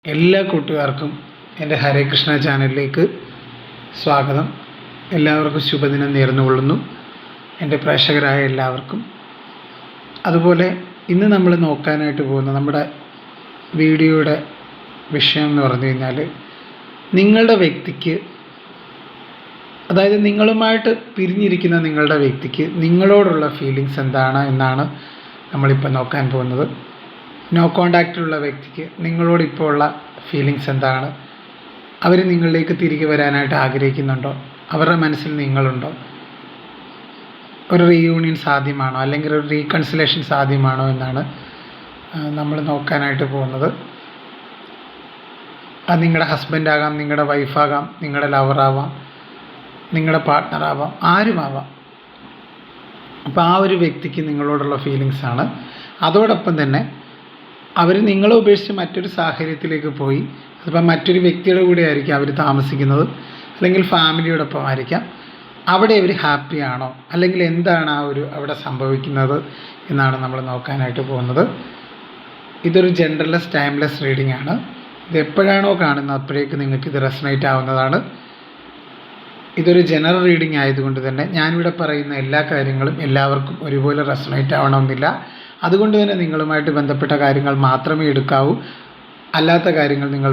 എല്ലാ കൂട്ടുകാർക്കും എൻ്റെ ഹരേ കൃഷ്ണ ചാനലിലേക്ക് സ്വാഗതം. എല്ലാവർക്കും ശുഭദിനം നേർന്നുകൊള്ളുന്നു, എൻ്റെ പ്രേക്ഷകരായ എല്ലാവർക്കും. അതുപോലെ ഇന്ന് നമ്മൾ നോക്കാനായിട്ട് പോകുന്ന നമ്മുടെ വീഡിയോയുടെ വിഷയം എന്ന് പറഞ്ഞു കഴിഞ്ഞാൽ, നിങ്ങളുടെ വ്യക്തിക്ക്, അതായത് നിങ്ങളുമായിട്ട് പിരിഞ്ഞിരിക്കുന്ന നിങ്ങളുടെ വ്യക്തിക്ക് നിങ്ങളോടുള്ള ഫീലിങ്സ് എന്താണ് എന്നാണ് നമ്മളിപ്പോൾ നോക്കാൻ പോകുന്നത്. നോ കോണ്ടാക്റ്റിലുള്ള വ്യക്തിക്ക് നിങ്ങളോട് ഇപ്പോൾ ഉള്ള ഫീലിങ്സ് എന്താണ്? അവർ നിങ്ങളിലേക്ക് തിരികെ വരാനായിട്ട് ആഗ്രഹിക്കുന്നുണ്ടോ? അവരുടെ മനസ്സിൽ നിങ്ങളുണ്ടോ? ഒരു റീയൂണിയൻ സാധ്യമാണോ, അല്ലെങ്കിൽ ഒരു റീകൺസിലേഷൻ സാധ്യമാണോ എന്നാണ് നമ്മൾ നോക്കാനായിട്ട് പോകുന്നത്. അത് നിങ്ങളുടെ ഹസ്ബൻഡാകാം, നിങ്ങളുടെ വൈഫാകാം, നിങ്ങളുടെ ലവറാവാം, നിങ്ങളുടെ പാർട്ട്ണറാവാം, ആരുമാവാം. അപ്പോൾ ആ ഒരു വ്യക്തിക്ക് നിങ്ങളോടുള്ള ഫീലിങ്സാണ്. അതോടൊപ്പം തന്നെ അവർ നിങ്ങളെ ഉപേക്ഷിച്ച് മറ്റൊരു സാഹചര്യത്തിലേക്ക് പോയി, അതിപ്പോൾ മറ്റൊരു വ്യക്തിയുടെ കൂടെ ആയിരിക്കും അവർ താമസിക്കുന്നത്, അല്ലെങ്കിൽ ഫാമിലിയോടൊപ്പം ആയിരിക്കാം. അവിടെ അവർ ഹാപ്പിയാണോ, അല്ലെങ്കിൽ എന്താണ് അവിടെ സംഭവിക്കുന്നത് എന്നാണ് നമ്മൾ നോക്കാനായിട്ട് പോകുന്നത്. ഇതൊരു ജെൻഡർലെസ് ടൈംലെസ് റീഡിംഗ് ആണ്. ഇത് എപ്പോഴാണോ കാണുന്നത് അപ്പോഴേക്ക് നിങ്ങൾക്ക് ഇത് റെസണേറ്റ് ആവുന്നതാണ്. ഇതൊരു ജനറൽ റീഡിംഗ് ആയതുകൊണ്ട് തന്നെ ഞാനിവിടെ പറയുന്ന എല്ലാ കാര്യങ്ങളും എല്ലാവർക്കും ഒരുപോലെ റെസണേറ്റ് ആവണമെന്നില്ല. അതുകൊണ്ട് തന്നെ നിങ്ങളുമായിട്ട് ബന്ധപ്പെട്ട കാര്യങ്ങൾ മാത്രമേ എടുക്കാവൂ. അല്ലാത്ത കാര്യങ്ങൾ നിങ്ങൾ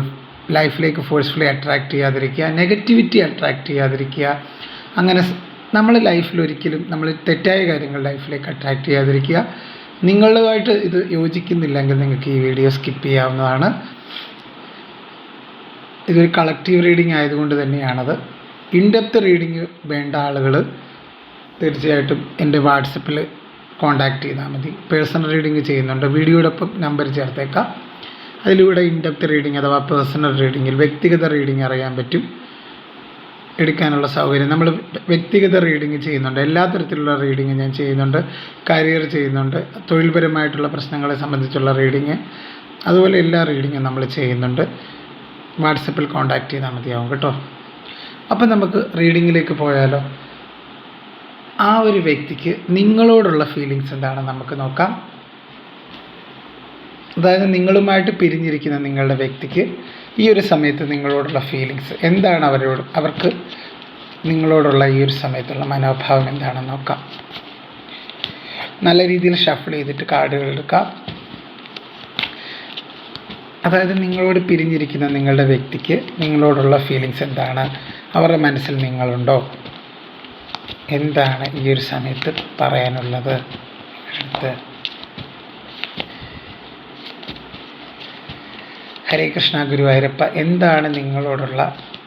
ലൈഫിലേക്ക് ഫോഴ്സ്ഫുള്ളി അട്രാക്റ്റ് ചെയ്യാതിരിക്കുക, നെഗറ്റിവിറ്റി അട്രാക്റ്റ് ചെയ്യാതിരിക്കുക. അങ്ങനെ നമ്മൾ ലൈഫിൽ ഒരിക്കലും നമ്മൾ തെറ്റായ കാര്യങ്ങൾ ലൈഫിലേക്ക് അട്രാക്റ്റ് ചെയ്യാതിരിക്കുക. നിങ്ങളുമായിട്ട് ഇത് യോജിക്കുന്നില്ലെങ്കിൽ നിങ്ങൾക്ക് ഈ വീഡിയോ സ്കിപ്പ് ചെയ്യാവുന്നതാണ്. ഇതൊരു കളക്റ്റീവ് റീഡിംഗ് ആയതുകൊണ്ട് തന്നെയാണത്. ഇൻഡെപ്ത് റീഡിംഗ് വേണ്ട ആളുകൾ തീർച്ചയായിട്ടും എൻ്റെ വാട്സപ്പിൽ കോൺടാക്റ്റ് ചെയ്താൽ മതി. പേഴ്സണൽ റീഡിംഗ് ചെയ്യുന്നുണ്ട്, വീഡിയോടൊപ്പം നമ്പർ ചേർത്തേക്കാം. അതിലൂടെ ഇൻഡെപ്ത് റീഡിംഗ് അഥവാ പേഴ്സണൽ റീഡിങ്ങിൽ വ്യക്തിഗത റീഡിംഗ് അറിയാൻ പറ്റും, എടുക്കാനുള്ള സൗകര്യം. നമ്മൾ വ്യക്തിഗത റീഡിംഗ് ചെയ്യുന്നുണ്ട്, എല്ലാ തരത്തിലുള്ള റീഡിംഗ് ഞാൻ ചെയ്യുന്നുണ്ട്. കരിയർ ചെയ്യുന്നുണ്ട്, തൊഴിൽപരമായിട്ടുള്ള പ്രശ്നങ്ങളെ സംബന്ധിച്ചുള്ള റീഡിങ്, അതുപോലെ എല്ലാ റീഡിങ്ങും നമ്മൾ ചെയ്യുന്നുണ്ട്. വാട്സപ്പിൽ കോൺടാക്റ്റ് ചെയ്താൽ മതിയാവും കേട്ടോ. അപ്പം നമുക്ക് റീഡിങ്ങിലേക്ക് പോയാലോ. ആ ഒരു വ്യക്തിക്ക് നിങ്ങളോടുള്ള ഫീലിങ്സ് എന്താണെന്ന് നമുക്ക് നോക്കാം. അതായത് നിങ്ങളുമായിട്ട് പിരിഞ്ഞിരിക്കുന്ന നിങ്ങളുടെ വ്യക്തിക്ക് ഈ ഒരു സമയത്ത് നിങ്ങളോടുള്ള ഫീലിങ്സ് എന്താണ്, അവർക്ക് നിങ്ങളോടുള്ള ഈ ഒരു സമയത്തുള്ള മനോഭാവം എന്താണെന്ന് നോക്കാം. നല്ല രീതിയിൽ ഷഫിൾ ചെയ്തിട്ട് കാർഡുകൾ എടുക്കാം. അതായത് നിങ്ങളോട് പിരിഞ്ഞിരിക്കുന്ന നിങ്ങളുടെ വ്യക്തിക്ക് നിങ്ങളോടുള്ള ഫീലിങ്സ് എന്താണ്, അവരുടെ മനസ്സിൽ നിങ്ങളുണ്ടോ, എന്താണ് ഈ ഒരു സമയത്ത് പറയാനുള്ളത്. ഹരേ കൃഷ്ണ ഗുരുവായൂരപ്പ, എന്താണ് നിങ്ങളോടുള്ള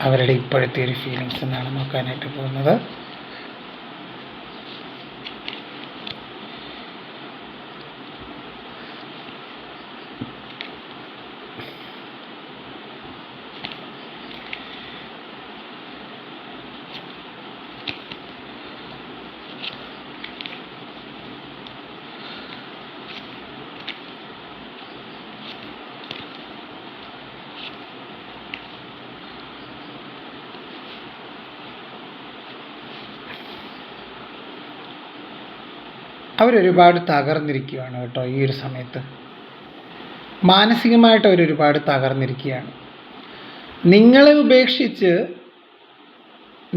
അവരുടെ ഇപ്പോഴത്തെ ഒരു ഫീലിങ്സ് എന്നാണ് നോക്കാനായിട്ട് പോകുന്നത്. അവരൊരുപാട് തകർന്നിരിക്കുകയാണ് കേട്ടോ. ഈ ഒരു സമയത്ത് മാനസികമായിട്ട് അവരൊരുപാട് തകർന്നിരിക്കുകയാണ്. നിങ്ങളെ ഉപേക്ഷിച്ച്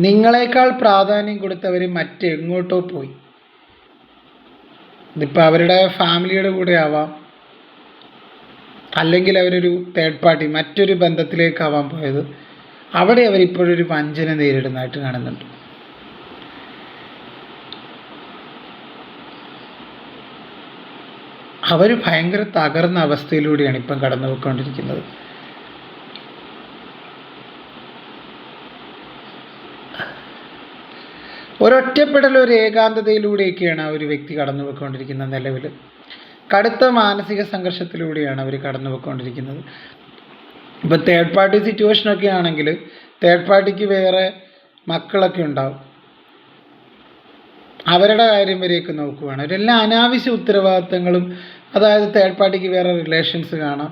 നിങ്ങളെക്കാൾ പ്രാധാന്യം കൊടുത്തവർ മറ്റെങ്ങോട്ടോ പോയി. ഇതിപ്പോൾ അവരുടെ ഫാമിലിയുടെ കൂടെ ആവാം, അല്ലെങ്കിൽ അവരൊരു തേർഡ് പാർട്ടി മറ്റൊരു ബന്ധത്തിലേക്കാവാൻ പോയത്. അവിടെ അവരിപ്പോഴൊരു വഞ്ചന നേരിടുന്നതായിട്ട് കാണുന്നുണ്ട്. അവർ ഭയങ്കര തകർന്ന അവസ്ഥയിലൂടെയാണ് ഇപ്പം കടന്നു പോയിക്കൊണ്ടിരിക്കുന്നത്. ഒരൊറ്റപ്പെടൽ, ഒരു ഏകാന്തതയിലൂടെയൊക്കെയാണ് ആ ഒരു വ്യക്തി കടന്നു പോയിക്കൊണ്ടിരിക്കുന്നത്. നിലവിൽ കടുത്ത മാനസിക സംഘർഷത്തിലൂടെയാണ് അവർ കടന്നു പോയിക്കൊണ്ടിരിക്കുന്നത്. ഇപ്പോൾ തേർഡ് പാർട്ടി സിറ്റുവേഷനൊക്കെ ആണെങ്കിൽ തേർഡ് പാർട്ടിക്ക് വേറെ മക്കളൊക്കെ ഉണ്ടാവും, അവരുടെ കാര്യം വരെയൊക്കെ നോക്കുകയാണ്. അവരെല്ലാം അനാവശ്യ ഉത്തരവാദിത്തങ്ങളും, അതായത് തേർഡ് പാർട്ടിക്ക് വേറെ റിലേഷൻസ് കാണാം,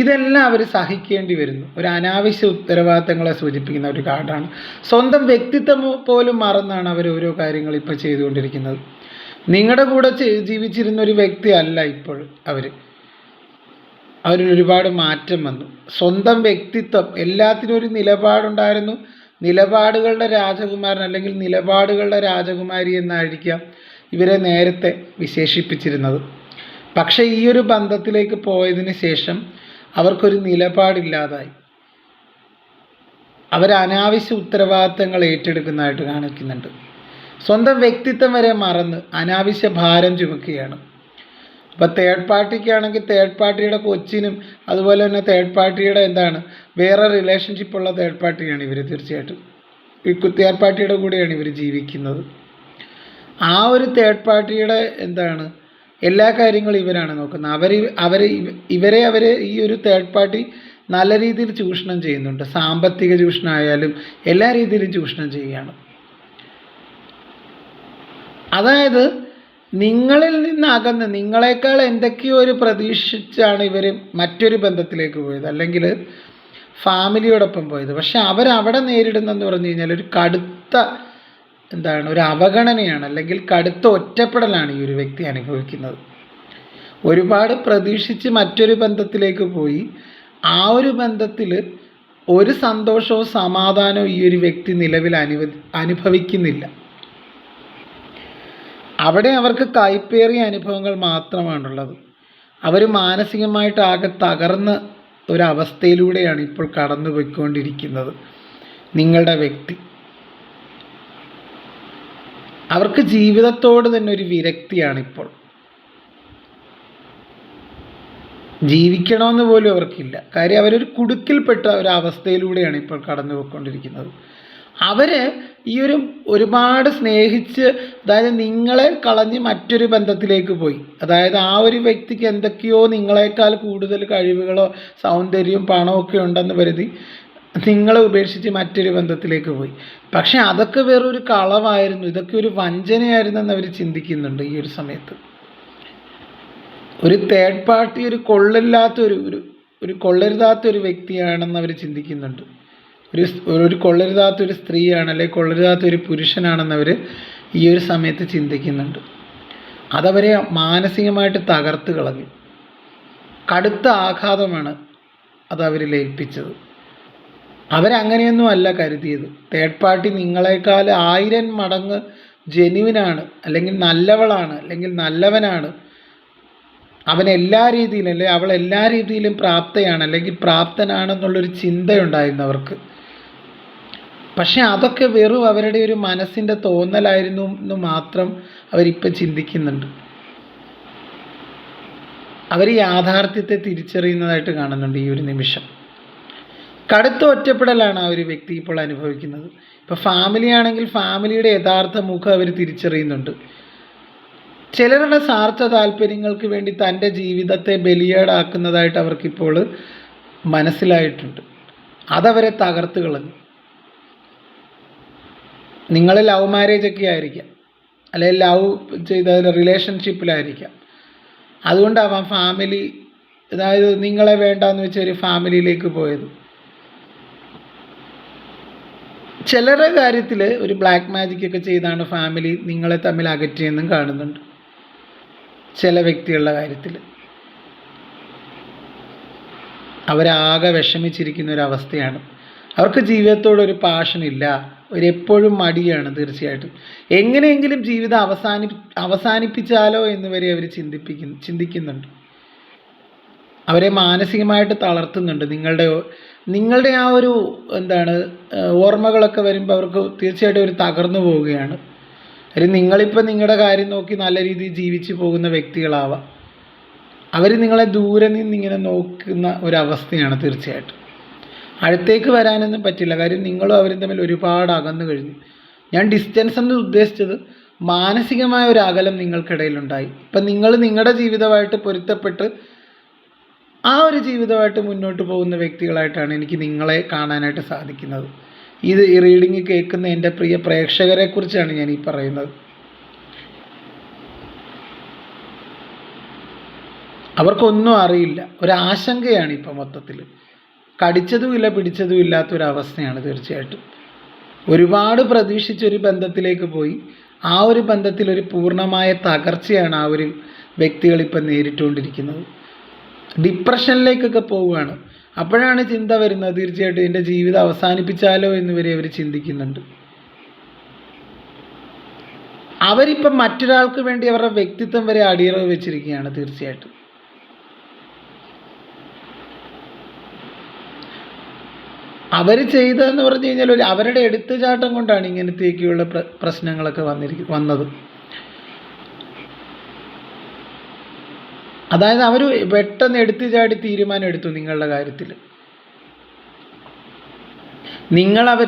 ഇതെല്ലാം അവർ സഹിക്കേണ്ടി വരുന്നു. ഒരു അനാവശ്യ ഉത്തരവാദിത്തങ്ങളെ സൂചിപ്പിക്കുന്ന ഒരു കാർഡാണ്. സ്വന്തം വ്യക്തിത്വം പോലും മറന്നാണ് അവർ ഓരോ കാര്യങ്ങൾ ഇപ്പോൾ ചെയ്തുകൊണ്ടിരിക്കുന്നത്. നിങ്ങളുടെ കൂടെ ജീവിച്ചിരുന്ന ഒരു വ്യക്തി അല്ല ഇപ്പോൾ അവർ. അവരിൽ ഒരുപാട് മാറ്റം വന്നു. സ്വന്തം വ്യക്തിത്വം, എല്ലാത്തിനും ഒരു നിലപാടുണ്ടായിരുന്നു. നിലപാടുകളുടെ രാജകുമാരൻ അല്ലെങ്കിൽ നിലപാടുകളുടെ രാജകുമാരി എന്നായിരിക്കാം ഇവരെ നേരത്തെ വിശേഷിപ്പിച്ചിരുന്നത്. പക്ഷേ ഈ ഒരു ബന്ധത്തിലേക്ക് പോയതിന് ശേഷം അവർക്കൊരു നിലപാടില്ലാതായി. അവർ അനാവശ്യ ഉത്തരവാദിത്തങ്ങൾ ഏറ്റെടുക്കുന്നതായിട്ട് കാണിക്കുന്നുണ്ട്. സ്വന്തം വ്യക്തിത്വം വരെ മറന്ന് അനാവശ്യ ഭാരം ചുമക്കുകയാണ്. അപ്പോൾ തേർഡ് പാർട്ടിക്കാണെങ്കിൽ തേർഡ് പാർട്ടിയുടെ കൊച്ചിനും അതുപോലെ തന്നെ തേർഡ് പാർട്ടിയുടെ വേറെ റിലേഷൻഷിപ്പുള്ള തേർഡ് പാർട്ടിയാണ് ഇവർ. തീർച്ചയായിട്ടും ഈ തേർഡ് പാർട്ടിയുടെ കൂടെയാണ് ഇവർ ജീവിക്കുന്നത്. ആ ഒരു തേർഡ് പാർട്ടിയുടെ എല്ലാ കാര്യങ്ങളും ഇവരാണ് നോക്കുന്നത്. ഇവരെ ഈ ഒരു തേർഡ് പാർട്ടി നല്ല രീതിയിൽ ചൂഷണം ചെയ്യുന്നുണ്ട്. സാമ്പത്തിക ചൂഷണമായാലും എല്ലാ രീതിയിലും ചൂഷണം ചെയ്യുകയാണ്. അതായത് നിങ്ങളിൽ നിന്ന് അകന്ന് നിങ്ങളെക്കാൾ എന്തൊക്കെയോ ഒരു പ്രതീക്ഷിച്ചാണ് ഇവർ മറ്റൊരു ബന്ധത്തിലേക്ക് പോയത്, അല്ലെങ്കിൽ ഫാമിലിയോടൊപ്പം പോയത്. പക്ഷെ അവരവിടെ നേരിടുന്നതെന്ന് പറഞ്ഞു കഴിഞ്ഞാൽ ഒരു കടുത്ത ഒരു അവഗണനയാണ്, അല്ലെങ്കിൽ കടുത്ത ഒറ്റപ്പെടലാണ് ഈ ഒരു വ്യക്തി അനുഭവിക്കുന്നത്. ഒരുപാട് പ്രതീക്ഷിച്ച് മറ്റൊരു ബന്ധത്തിലേക്ക് പോയി ആ ഒരു ബന്ധത്തിൽ ഒരു സന്തോഷവും സമാധാനവും ഈ ഒരു വ്യക്തി നിലവിൽ അനുഭവിക്കുന്നില്ല. അവിടെ അവർക്ക് കൈപ്പേറിയ അനുഭവങ്ങൾ മാത്രമാണുള്ളത്. അവർ മാനസികമായിട്ട് ആകെ തകർന്ന ഒരവസ്ഥയിലൂടെയാണ് ഇപ്പോൾ കടന്നു പോയിക്കൊണ്ടിരിക്കുന്നത് നിങ്ങളുടെ വ്യക്തി. അവർക്ക് ജീവിതത്തോട് തന്നെ ഒരു വിരക്തിയാണിപ്പോൾ. ജീവിക്കണമെന്ന് പോലും അവർക്കില്ല. കാര്യം അവരൊരു കുടുക്കിൽപ്പെട്ട ഒരവസ്ഥയിലൂടെയാണ് ഇപ്പോൾ കടന്നു പോയിക്കൊണ്ടിരിക്കുന്നത്. അവർ ഈ ഒരുപാട് സ്നേഹിച്ച്, അതായത് നിങ്ങളെ കളഞ്ഞ് മറ്റൊരു ബന്ധത്തിലേക്ക് പോയി. അതായത് ആ ഒരു വ്യക്തിക്ക് എന്തൊക്കെയോ നിങ്ങളെക്കാൾ കൂടുതൽ കഴിവുകളോ സൗന്ദര്യവും പണമൊക്കെ ഉണ്ടെന്ന് കരുതി നിങ്ങളെ ഉപേക്ഷിച്ച് മറ്റൊരു ബന്ധത്തിലേക്ക് പോയി. പക്ഷെ അതൊക്കെ വേറൊരു കളവായിരുന്നു, ഇതൊക്കെ ഒരു വഞ്ചനയായിരുന്നെന്ന് അവർ ചിന്തിക്കുന്നുണ്ട് ഈ ഒരു സമയത്ത്. ഒരു തേർഡ് പാർട്ടി ഒരു കൊള്ളരുതാത്തൊരു വ്യക്തിയാണെന്ന് അവർ ചിന്തിക്കുന്നുണ്ട്. ഒരു കൊള്ളരുതാത്തൊരു സ്ത്രീയാണ്, അല്ലെങ്കിൽ കൊള്ളരുതാത്തൊരു പുരുഷനാണെന്നവർ ഈ ഒരു സമയത്ത് ചിന്തിക്കുന്നുണ്ട്. അതവരെ മാനസികമായിട്ട് തകർത്ത് കളഞ്ഞു. കടുത്ത ആഘാതമാണ് അതവരിൽ ഏൽപ്പിച്ചത്. അവരങ്ങനെയൊന്നും അല്ല കരുതിയത്. തേർഡ് പാർട്ടി നിങ്ങളെക്കാൾ 1000 മടങ്ങ് ജെന്യുവിനാണ്, അല്ലെങ്കിൽ നല്ലവളാണ്, അല്ലെങ്കിൽ നല്ലവനാണ്, അവൻ എല്ലാ രീതിയിലും അല്ലെങ്കിൽ അവൾ എല്ലാ രീതിയിലും പ്രാപ്തയാണ്, അല്ലെങ്കിൽ പ്രാപ്തനാണെന്നുള്ളൊരു ചിന്തയുണ്ടായിരുന്നു അവർക്ക്. പക്ഷെ അതൊക്കെ വെറും അവരുടെ ഒരു മനസ്സിൻ്റെ തോന്നലായിരുന്നു എന്ന് മാത്രം അവരിപ്പോൾ ചിന്തിക്കുന്നുണ്ട്. അവർ യാഥാർത്ഥ്യത്തെ തിരിച്ചറിയുന്നതായിട്ട് കാണുന്നുണ്ട് ഈ ഒരു നിമിഷം. കടുത്ത ഒറ്റപ്പെടലാണ് ആ ഒരു വ്യക്തി ഇപ്പോൾ അനുഭവിക്കുന്നത്. ഇപ്പോൾ ഫാമിലി ആണെങ്കിൽ ഫാമിലിയുടെ യഥാർത്ഥ മുഖം അവർ തിരിച്ചറിയുന്നുണ്ട്. ചിലരുടെ സ്വാർത്ഥ താല്പര്യങ്ങൾക്ക് വേണ്ടി തൻ്റെ ജീവിതത്തെ ബലിയാടാക്കുന്നതായിട്ട് അവർക്കിപ്പോൾ മനസ്സിലായിട്ടുണ്ട്. അതവരെ തകർത്ത് കളഞ്ഞു. നിങ്ങൾ ലവ് മാരേജൊക്കെ ആയിരിക്കാം, അല്ലെങ്കിൽ ലവ് ചെയ്ത റിലേഷൻഷിപ്പിലായിരിക്കാം. അതുകൊണ്ടാവാം ഫാമിലി, അതായത് നിങ്ങളെ വേണ്ടാന്ന് വെച്ച ഒരു ഫാമിലിയിലേക്ക് പോയത്. ചിലരുടെ കാര്യത്തിൽ ഒരു ബ്ലാക്ക് മാജിക് ഒക്കെ ചെയ്താണ് ഫാമിലി നിങ്ങളെ തമ്മിൽ അകറ്റിയെന്നും കാണുന്നുണ്ട്. ചില വ്യക്തികളുടെ കാര്യത്തിൽ അവരാകെ വിഷമിച്ചിരിക്കുന്ന ഒരവസ്ഥയാണ്. അവർക്ക് ജീവിതത്തോടൊരു പാഷനില്ല, എപ്പോഴും മടിയാണ്. തീർച്ചയായിട്ടും എങ്ങനെയെങ്കിലും ജീവിതം അവസാനിപ്പിച്ചാലോ എന്ന് വരെ അവർ ചിന്തിക്കുന്നുണ്ട്. അവരെ മാനസികമായിട്ട് തളർത്തുന്നുണ്ട്. നിങ്ങളുടെ ആ ഒരു ഓർമ്മകളൊക്കെ വരുമ്പോൾ അവർക്ക് തീർച്ചയായിട്ടും ഒരു തകർന്നു പോവുകയാണ്. കാര്യം നിങ്ങളിപ്പോൾ നിങ്ങളുടെ കാര്യം നോക്കി നല്ല രീതിയിൽ ജീവിച്ചു പോകുന്ന വ്യക്തികളാവാം. അവർ നിങ്ങളെ ദൂരെ നിന്നിങ്ങനെ നോക്കുന്ന ഒരവസ്ഥയാണ്. തീർച്ചയായിട്ടും അടുത്തേക്ക് വരാനൊന്നും പറ്റില്ല. കാര്യം നിങ്ങളും അവരും തമ്മിൽ ഒരുപാട് അകന്നു കഴിഞ്ഞു. ഞാൻ ഡിസ്റ്റൻസ് എന്ന് ഉദ്ദേശിച്ചത് മാനസികമായ ഒരു അകലം നിങ്ങൾക്കിടയിലുണ്ടായി. ഇപ്പം നിങ്ങൾ നിങ്ങളുടെ ജീവിതമായിട്ട് പൊരുത്തപ്പെട്ട് ആ ഒരു ജീവിതമായിട്ട് മുന്നോട്ട് പോകുന്ന വ്യക്തികളായിട്ടാണ് എനിക്ക് നിങ്ങളെ കാണാനായിട്ട് സാധിക്കുന്നത്. ഈ റീഡിങ് കേൾക്കുന്ന എൻ്റെ പ്രിയ പ്രേക്ഷകരെ കുറിച്ചാണ് ഞാൻ ഈ പറയുന്നത്. അവർക്കൊന്നും അറിയില്ല, ഒരാശങ്കയാണ് ഇപ്പം മൊത്തത്തിൽ. കടിച്ചതുമില്ല പിടിച്ചതും ഇല്ലാത്തൊരവസ്ഥയാണ്. തീർച്ചയായിട്ടും ഒരുപാട് പ്രതീക്ഷിച്ചൊരു ബന്ധത്തിലേക്ക് പോയി ആ ഒരു ബന്ധത്തിൽ ഒരു പൂർണ്ണമായ തകർച്ചയാണ് ആ ഒരു വ്യക്തികൾ ഇപ്പം നേരിട്ടുകൊണ്ടിരിക്കുന്നത്. ഡിപ്രഷനിലേക്കൊക്കെ പോവുകയാണ്. അപ്പോഴാണ് ചിന്ത വരുന്നത്, തീർച്ചയായിട്ടും എൻ്റെ ജീവിതം അവസാനിപ്പിച്ചാലോ എന്ന് വരെ അവർ ചിന്തിക്കുന്നുണ്ട്. അവരിപ്പം മറ്റൊരാൾക്ക് വേണ്ടി അവരുടെ വ്യക്തിത്വം വരെ അടിയറവ് വെച്ചിരിക്കുകയാണ്. തീർച്ചയായിട്ടും അവർ ചെയ്തതെന്ന് പറഞ്ഞു കഴിഞ്ഞാൽ അവരുടെ എടുത്തുചാട്ടം കൊണ്ടാണ് ഇങ്ങനത്തേക്കുള്ള പ്രശ്നങ്ങളൊക്കെ വന്നത്. അതായത് അവർ പെട്ടെന്ന് എടുത്തുചാടി തീരുമാനം എടുത്തു നിങ്ങളുടെ കാര്യത്തിൽ.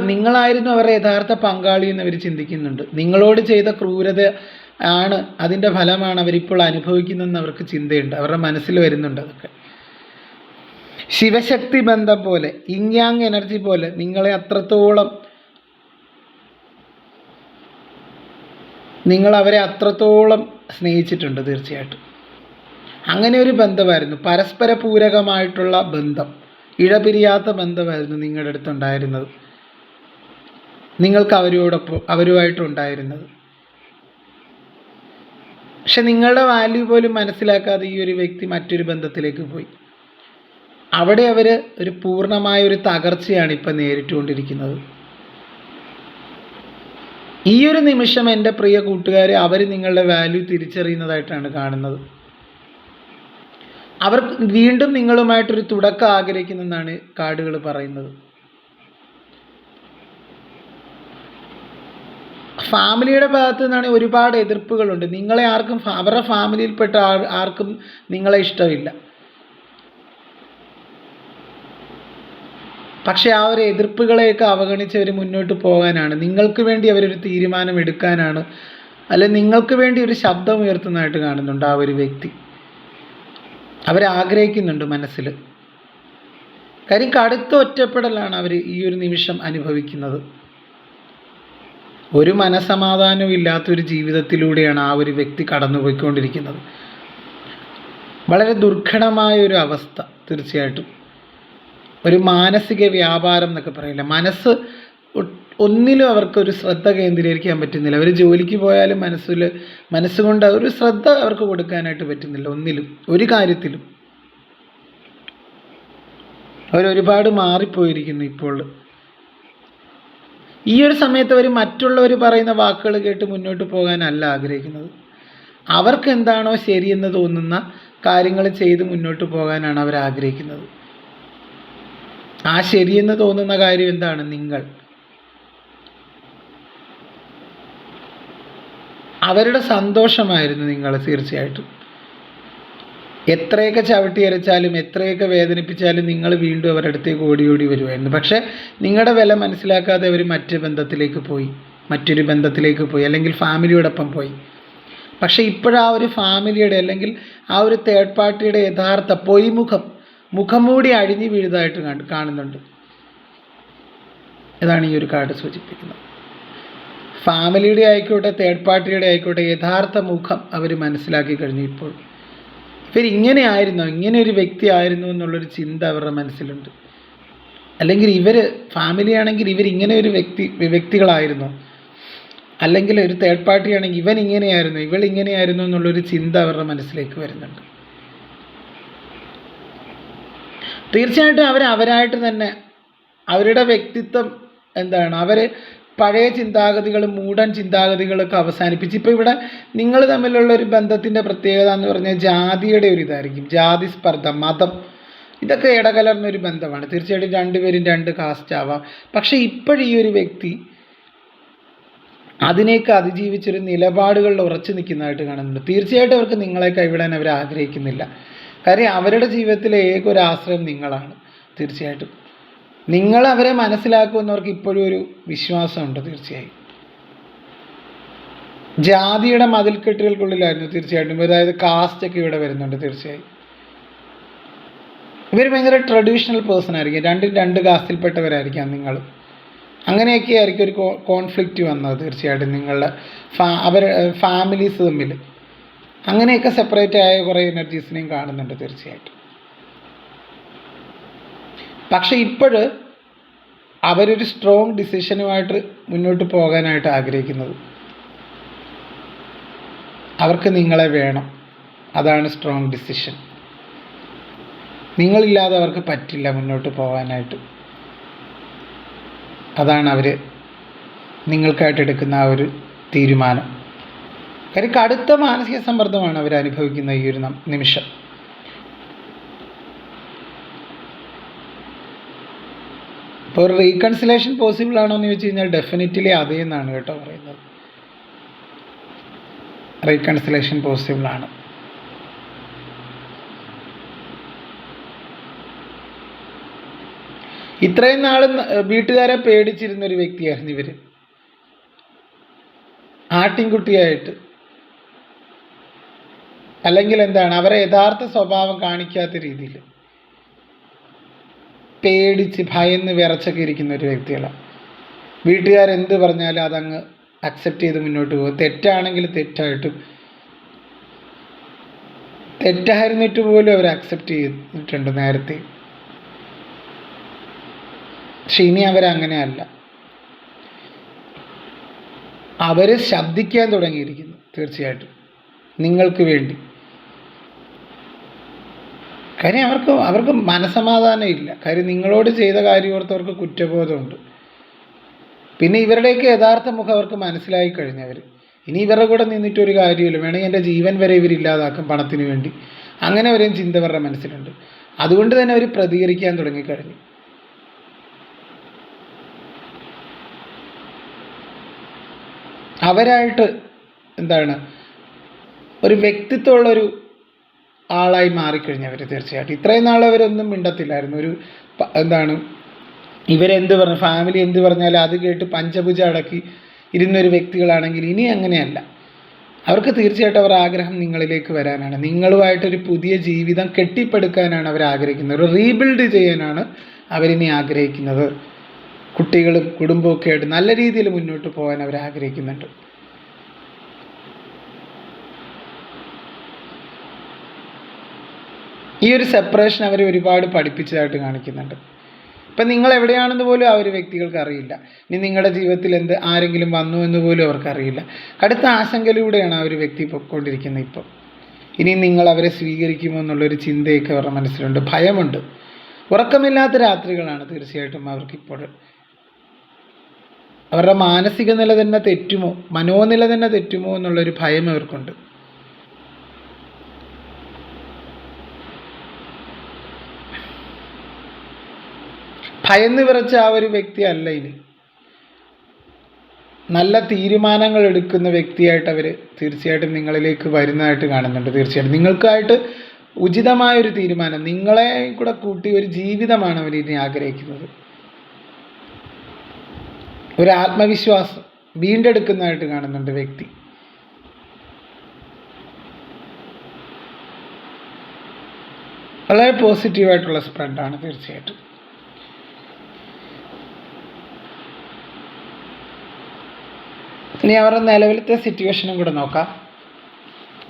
നിങ്ങളായിരുന്നു അവരുടെ യഥാർത്ഥ പങ്കാളി എന്ന് അവർ ചിന്തിക്കുന്നുണ്ട്. നിങ്ങളോട് ചെയ്ത ക്രൂരത ആണ്, അതിൻ്റെ ഫലമാണ് അവരിപ്പോൾ അനുഭവിക്കുന്നതെന്ന് അവർക്ക് ചിന്തയുണ്ട്, അവരുടെ മനസ്സിൽ വരുന്നുണ്ട്. അതൊക്കെ ശിവശക്തി ബന്ധം പോലെ, ഇങ് യാങ് എനർജി പോലെ നിങ്ങളെ അത്രത്തോളം, നിങ്ങൾ അവരെ അത്രത്തോളം സ്നേഹിച്ചിട്ടുണ്ട്. തീർച്ചയായിട്ടും അങ്ങനെ ഒരു ബന്ധമായിരുന്നു, പരസ്പര പൂരകമായിട്ടുള്ള ബന്ധം, ഇഴപിരിയാത്ത ബന്ധമായിരുന്നു നിങ്ങളുടെ അടുത്തുണ്ടായിരുന്നത്, നിങ്ങൾക്ക് അവരുമായിട്ടുണ്ടായിരുന്നത്. പക്ഷെ നിങ്ങളുടെ വാല്യൂ പോലും മനസ്സിലാക്കാതെ ഈ ഒരു വ്യക്തി മറ്റൊരു ബന്ധത്തിലേക്ക് പോയി. അവിടെ അവർ ഒരു പൂർണ്ണമായ ഒരു തകർച്ചയാണ് ഇപ്പം നേരിട്ടുകൊണ്ടിരിക്കുന്നത്. ഈ ഒരു നിമിഷം എൻ്റെ പ്രിയ കൂട്ടുകാരെ, അവർ നിങ്ങളുടെ വാല്യൂ തിരിച്ചറിയുന്നതായിട്ടാണ് കാണുന്നത്. അവർ വീണ്ടും നിങ്ങളുമായിട്ടൊരു തുടക്കം ആഗ്രഹിക്കുന്നെന്നാണ് കാർഡുകൾ പറയുന്നത്. ഫാമിലിയുടെ ഭാഗത്തു നിന്നാണ് ഒരുപാട് എതിർപ്പുകളുണ്ട്. നിങ്ങളെ ആർക്കും, അവരുടെ ഫാമിലിയിൽപ്പെട്ട ആർക്കും നിങ്ങളെ ഇഷ്ടമില്ല. പക്ഷേ ആ ഒരു എതിർപ്പുകളെയൊക്കെ അവഗണിച്ച് അവർ മുന്നോട്ട് പോകാനാണ്, നിങ്ങൾക്ക് വേണ്ടി അവരൊരു തീരുമാനം എടുക്കാനാണ്, അല്ലെ നിങ്ങൾക്ക് വേണ്ടി ഒരു ശബ്ദം ഉയർത്തുന്നതായിട്ട് കാണുന്നുണ്ട് ആ ഒരു വ്യക്തി. അവരാഗ്രഹിക്കുന്നുണ്ട് മനസ്സിൽ. കാര്യം കടുത്ത ഒറ്റപ്പെടലാണ് അവർ ഈ ഒരു നിമിഷം അനുഭവിക്കുന്നത്. ഒരു മനസമാധാനവും ഇല്ലാത്തൊരു ജീവിതത്തിലൂടെയാണ് ആ ഒരു വ്യക്തി കടന്നുപോയിക്കൊണ്ടിരിക്കുന്നത്. വളരെ ദുർഘടമായ ഒരു അവസ്ഥ. തീർച്ചയായിട്ടും ഒരു മാനസിക വ്യാപാരം എന്നൊക്കെ പറയില്ല, ഒന്നിലും അവർക്കൊരു ശ്രദ്ധ കേന്ദ്രീകരിക്കാൻ പറ്റുന്നില്ല. അവർ ജോലിക്ക് പോയാലും മനസ്സുകൊണ്ട് ഒരു ശ്രദ്ധ അവർക്ക് കൊടുക്കാനായിട്ട് പറ്റുന്നില്ല. ഒന്നിലും, ഒരു കാര്യത്തിലും അവരൊരുപാട് മാറിപ്പോയിരിക്കുന്നു ഇപ്പോൾ. ഈ ഒരു സമയത്ത് അവർ മറ്റുള്ളവർ പറയുന്ന വാക്കുകൾ കേട്ട് മുന്നോട്ട് പോകാനല്ല ആഗ്രഹിക്കുന്നത്. അവർക്ക് എന്താണോ ശരിയെന്ന് തോന്നുന്ന കാര്യങ്ങൾ ചെയ്ത് മുന്നോട്ട് പോകാനാണ് അവർ ആഗ്രഹിക്കുന്നത്. ആ ശരിയെന്ന് തോന്നുന്ന കാര്യം എന്താണ്? നിങ്ങൾ. അവരുടെ സന്തോഷമായിരുന്നു നിങ്ങൾ. തീർച്ചയായിട്ടും എത്രയൊക്കെ ചവിട്ടി അരച്ചാലും എത്രയൊക്കെ വേദനിപ്പിച്ചാലും നിങ്ങൾ വീണ്ടും അവരുടെ അടുത്തേക്ക് ഓടി വരുമായിരുന്നു. പക്ഷേ നിങ്ങളുടെ വില മനസ്സിലാക്കാതെ അവർ മറ്റൊരു ബന്ധത്തിലേക്ക് പോയി, അല്ലെങ്കിൽ ഫാമിലിയോടൊപ്പം പോയി. പക്ഷേ ഇപ്പോഴാ ഒരു ഫാമിലിയുടെ അല്ലെങ്കിൽ ആ ഒരു തേർഡ് പാർട്ടിയുടെ യഥാർത്ഥ മുഖംമൂടി അഴിഞ്ഞു വീഴുന്നതായിട്ട് കാണുന്നുണ്ട്. ഇതാണ് ഈ ഒരു കാർഡ് സൂചിപ്പിക്കുന്നത്. ഫാമിലിയുടെ ആയിക്കോട്ടെ തേർഡ് പാർട്ടിയുടെ ആയിക്കോട്ടെ യഥാർത്ഥ മുഖം അവർ മനസ്സിലാക്കി കഴിഞ്ഞു. ഇപ്പോൾ ഇവരിങ്ങനെയായിരുന്നോ, ഇങ്ങനെ ഒരു വ്യക്തി ആയിരുന്നു എന്നുള്ളൊരു ചിന്ത അവരുടെ മനസ്സിലുണ്ട്. അല്ലെങ്കിൽ ഫാമിലി ആണെങ്കിൽ ഇവരിങ്ങനെ ഒരു വ്യക്തികളായിരുന്നു, അല്ലെങ്കിൽ ഒരു തേർഡ് പാർട്ടി ആണെങ്കിൽ ഇവൻ ഇങ്ങനെയായിരുന്നു ഇവൾ ഇങ്ങനെയായിരുന്നു എന്നുള്ളൊരു ചിന്ത അവരുടെ മനസ്സിലേക്ക് വരുന്നുണ്ട്. തീർച്ചയായിട്ടും അവരായിട്ട് തന്നെ അവരുടെ വ്യക്തിത്വം എന്താണ്, അവർ പഴയ ചിന്താഗതികൾ, മൂടൻ ചിന്താഗതികളൊക്കെ അവസാനിപ്പിച്ച് ഇപ്പോൾ ഇവിടെ നിങ്ങൾ തമ്മിലുള്ള ഒരു ബന്ധത്തിൻ്റെ പ്രത്യേകത എന്ന് പറഞ്ഞാൽ ജാതിയുടെ ഒരു ഇതായിരിക്കും. ജാതി സ്പർദ്ധ, മതം, ഇതൊക്കെ ഇടകലർന്നൊരു ബന്ധമാണ്. തീർച്ചയായിട്ടും രണ്ടുപേരും രണ്ട് കാസ്റ്റ് ആവാം. പക്ഷേ ഇപ്പോഴീ ഒരു വ്യക്തി അതിനെയൊക്കെ അതിജീവിച്ചൊരു നിലപാടുകളിൽ ഉറച്ചു നിൽക്കുന്നതായിട്ട് കാണുന്നുണ്ട്. തീർച്ചയായിട്ടും അവർക്ക് നിങ്ങളെ കൈവിടാൻ അവർ ആഗ്രഹിക്കുന്നില്ല. കാര്യം അവരുടെ ജീവിതത്തിലെ ഏക ഒരു ആശ്രയം നിങ്ങളാണ്. തീർച്ചയായിട്ടും നിങ്ങൾ അവരെ മനസ്സിലാക്കുമെന്നവർക്ക് ഇപ്പോഴും ഒരു വിശ്വാസമുണ്ട്. തീർച്ചയായും ജാതിയുടെ മതിൽക്കെട്ടുകൾക്കുള്ളിലായിരുന്നു തീർച്ചയായിട്ടും. അതായത് കാസ്റ്റൊക്കെ ഇവിടെ വരുന്നുണ്ട്. തീർച്ചയായും ഇവർ ഭയങ്കര ട്രഡീഷണൽ പേഴ്സൺ ആയിരിക്കും. രണ്ട് കാസ്റ്റിൽപ്പെട്ടവരായിരിക്കാം നിങ്ങൾ. അങ്ങനെയൊക്കെ ആയിരിക്കും ഒരു കോൺഫ്ലിക്റ്റ് വന്നത്. തീർച്ചയായിട്ടും നിങ്ങളുടെ ഫാമിലീസ് തമ്മിൽ അങ്ങനെയൊക്കെ സെപ്പറേറ്റ് ആയ കുറേ എനർജീസിനെയും കാണുന്നുണ്ട്. തീർച്ചയായിട്ടും പക്ഷെ ഇപ്പോൾ അവരൊരു സ്ട്രോങ് ഡിസിഷനുമായിട്ട് മുന്നോട്ട് പോകാനായിട്ട് ആഗ്രഹിക്കുന്നത്. അവർക്ക് നിങ്ങളെ വേണം, അതാണ് സ്ട്രോങ് ഡിസിഷൻ. നിങ്ങളില്ലാതെ അവർക്ക് പറ്റില്ല മുന്നോട്ട് പോകാനായിട്ട്. അതാണ് അവർ നിങ്ങൾക്കായിട്ട് എടുക്കുന്ന ആ ഒരു തീരുമാനം. കാര്യം കടുത്ത മാനസിക സമ്മർദ്ദമാണ് അവർ അനുഭവിക്കുന്ന ഈ ഒരു നിമിഷം. ഇപ്പോൾ ഒരു റീകൺസിലേഷൻ പോസിബിൾ ആണോ എന്ന് ചോദിച്ചു കഴിഞ്ഞാൽ ഡെഫിനറ്റ്ലി അതേ എന്നാണ് കേട്ടോ പറയുന്നത്. റീകൺസിലേഷൻ പോസിബിൾ ആണ്. ഇത്രയും നാൾ വീട്ടുകാരെ പേടിച്ചിരുന്നൊരു വ്യക്തിയായിരുന്നു ഇവർ. ആട്ടിൻകുട്ടിയായിട്ട്, അല്ലെങ്കിൽ എന്താണ്, അവരെ യഥാർത്ഥ സ്വഭാവം കാണിക്കാത്ത രീതിയിൽ പേടിച്ച് ഭയന്ന് വിറച്ചൊക്കെ ഇരിക്കുന്ന ഒരു വ്യക്തികളാണ്. വീട്ടുകാരെന്ത് പറഞ്ഞാലും അതങ്ങ് അക്സെപ്റ്റ് ചെയ്ത് മുന്നോട്ട് പോകും. തെറ്റാണെങ്കിൽ തെറ്റായിരുന്നിട്ട് പോലും അവർ അക്സെപ്റ്റ് ചെയ്തിട്ടുണ്ട് നേരത്തെ. പക്ഷെ ഇനി അവരങ്ങനെയല്ല. അവർ ശബ്ദിക്കാൻ തുടങ്ങിയിരിക്കുന്നു തീർച്ചയായിട്ടും നിങ്ങൾക്ക് വേണ്ടി. കാര്യം അവർക്ക് മനസ്സമാധാനം ഇല്ല. കാര്യം നിങ്ങളോട് ചെയ്ത കാര്യം ഓർത്ത് അവർക്ക് കുറ്റബോധമുണ്ട്. പിന്നെ ഇവരുടെയൊക്കെ യഥാർത്ഥ മുഖം അവർക്ക് മനസ്സിലായി കഴിഞ്ഞവർ. ഇനി ഇവരുടെ കൂടെ നിന്നിട്ടൊരു കാര്യമില്ല. വേണമെങ്കിൽ എൻ്റെ ജീവൻ വരെ ഇവരില്ലാതാക്കും പണത്തിന് വേണ്ടി. അങ്ങനെ വരെയും ചിന്ത അവരുടെ മനസ്സിലുണ്ട്. അതുകൊണ്ട് തന്നെ അവർ പ്രതികരിക്കാൻ തുടങ്ങിക്കഴിഞ്ഞു. അവരായിട്ട് എന്താണ് ഒരു വ്യക്തിത്വമുള്ളൊരു ആളായി മാറിക്കഴിഞ്ഞവർ തീർച്ചയായിട്ടും. ഇത്രയും നാൾ അവരൊന്നും മിണ്ടത്തില്ലായിരുന്നു. ഒരു എന്താണ് ഇവരെന്ത് പറഞ്ഞു, ഫാമിലി എന്ത് പറഞ്ഞാലും അത് കേട്ട് പഞ്ചഭുജ അടക്കി ഇരുന്നൊരു വ്യക്തികളാണെങ്കിൽ ഇനി അങ്ങനെയല്ല. അവർക്ക് തീർച്ചയായിട്ടും അവർ ആഗ്രഹം നിങ്ങളിലേക്ക് വരാനാണ്. നിങ്ങളുമായിട്ടൊരു പുതിയ ജീവിതം കെട്ടിപ്പടുക്കാനാണ് അവർ ആഗ്രഹിക്കുന്നത്. ഒരു റീബിൽഡ് ചെയ്യാനാണ് അവരിനി ആഗ്രഹിക്കുന്നത്. കുട്ടികളും കുടുംബമൊക്കെ ആയിട്ട് നല്ല രീതിയിൽ മുന്നോട്ട് പോകാൻ അവർ ആഗ്രഹിക്കുന്നുണ്ട്. ഈ ഒരു സെപ്പറേഷൻ അവർ ഒരുപാട് പഠിപ്പിച്ചതായിട്ട് കാണിക്കുന്നുണ്ട്. ഇപ്പം നിങ്ങൾ എവിടെയാണെന്ന് പോലും ആ ഒരു വ്യക്തികൾക്ക് അറിയില്ല. ഇനി നിങ്ങളുടെ ജീവിതത്തിൽ ആരെങ്കിലും വന്നു എന്ന് പോലും അവർക്കറിയില്ല. കടുത്ത ആശങ്കയിലൂടെയാണ് ആ ഒരു വ്യക്തി പൊയ്ക്കൊണ്ടിരിക്കുന്നത്. ഇപ്പം ഇനി നിങ്ങൾ അവരെ സ്വീകരിക്കുമോ എന്നുള്ളൊരു ചിന്തയൊക്കെ അവരുടെ മനസ്സിലുണ്ട്. ഭയമുണ്ട്. ഉറക്കമില്ലാത്ത രാത്രികളാണ് തീർച്ചയായിട്ടും അവർക്കിപ്പോൾ. അവരുടെ മാനസിക നില തന്നെ തെറ്റുമോ, മനോനില തന്നെ തെറ്റുമോ എന്നുള്ളൊരു ഭയം അവർക്കുണ്ട്. ഭയന്ന് വിറച്ച ആ ഒരു വ്യക്തി അല്ല ഇനി. നല്ല തീരുമാനങ്ങൾ എടുക്കുന്ന വ്യക്തിയായിട്ട് അവർ തീർച്ചയായിട്ടും നിങ്ങളിലേക്ക് വരുന്നതായിട്ട് കാണുന്നുണ്ട്. തീർച്ചയായിട്ടും നിങ്ങൾക്കായിട്ട് ഉചിതമായൊരു തീരുമാനം, നിങ്ങളെ കൂടെ കൂട്ടി ഒരു ജീവിതമാണ് അവർ ഇനി ആഗ്രഹിക്കുന്നത്. ഒരു ആത്മവിശ്വാസം വീണ്ടെടുക്കുന്നതായിട്ട് കാണുന്നുണ്ട് വ്യക്തി. വളരെ പോസിറ്റീവായിട്ടുള്ള സ്പ്രെഡാണ് തീർച്ചയായിട്ടും. ഇനി അവരുടെ നിലവിലത്തെ സിറ്റുവേഷനും കൂടെ നോക്കാം.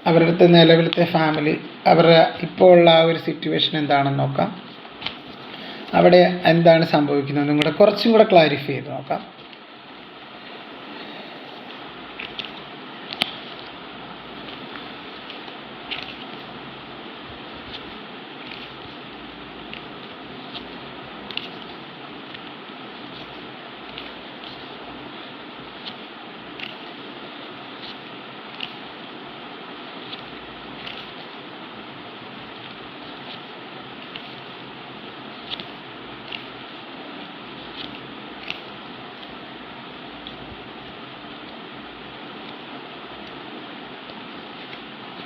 അവരുടെ നിലവിലത്തെ ഫാമിലി, അവരുടെ ഇപ്പോൾ ഉള്ള ആ ഒരു സിറ്റുവേഷൻ എന്താണെന്ന് നോക്കാം. അവിടെ എന്താണ് സംഭവിക്കുന്നതെന്നും കൂടെ കുറച്ചും കൂടെ ക്ലാരിഫൈ ചെയ്ത് നോക്കാം.